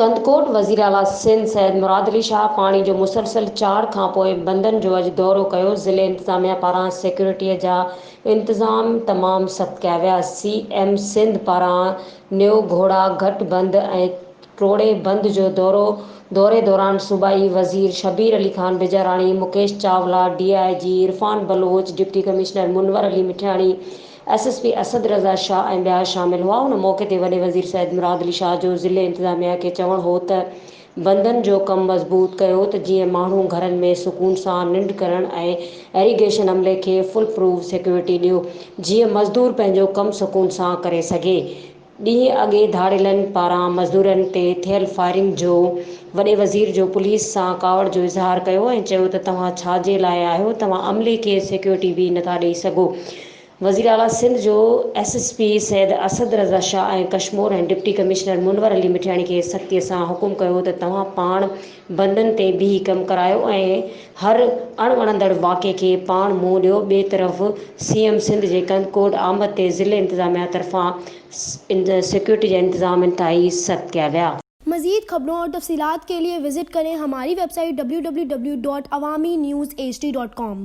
कंदकोट वज़ीर आला सिंध सैयद मुराद अली शाह पाणी जो मुसलसल 4 खां पोइ बंदनि जो अॼु दौरो कयो। ज़िले इंतिज़ामिया पारां सिक्योरिटीअ जा इंतज़ाम तमामु सख़्त कया विया। CM सिंध पारां न्यो घोड़ा घट बंद ऐं ट्रोड़े बंद जो दौरे दौरान सूबाई वज़ीर Shabir Ali Khan Bijarani, Mukesh Chawla, DIG Irfan Baloch, deputy commissioner Munawar Ali Mithiani, SSP Asad Raza Shah ऐं ॿिया शामिल हुआ। उन मौक़े ते वॾे वज़ीर सैयद मुराद अली शाह जो ज़िले इंतिज़ामिया खे चवणु हो त बंदनि जो कमु मज़बूत कयो त जीअं माण्हू घरनि में सुकून सां निंड करण ऐं इरीगेशन अमले खे फुल प्रूफ सिक्योरिटी ॾियो जीअं मज़दूर पंहिंजो कमु सुकून सां करे सघे। ॾींहं अॻे धाड़ेलनि पारां मज़दूरनि ते थियल फायरिंग जो वॾे वज़ीर जो पुलिस सां कावड़ जो इज़हार कयो ऐं चयो त तव्हां छाजे लाइ आहियो, तव्हां अमले खे सिक्योरिटी बि नथा ॾेई सघो। वज़ीर आला सिंध जो SSP सैयद असद रज़ा शाह ऐं कश्मीर ऐं डिप्टी कमिश्नर मुनवर अली मिठियाणी खे सख़्तीअ सां हुकुम कयो त तव्हां पाण बंदनि ते बीही कमु करायो ऐं हर अणवणंदड़ वाक़े खे पाण मुंहुं ॾियो। ॿिए तरफ़ CM सिंध जे कंदकोट आमद ते ज़िले इंतिज़ामिया तरफ़ां सिक्योरिटी जा इंतज़ाम इंतहाई सख़्त किया विया। मज़ीद खबरों और तफसीलात के लिए विजिट करें हमारी वेबसाइट www.awamiNewsHD.com।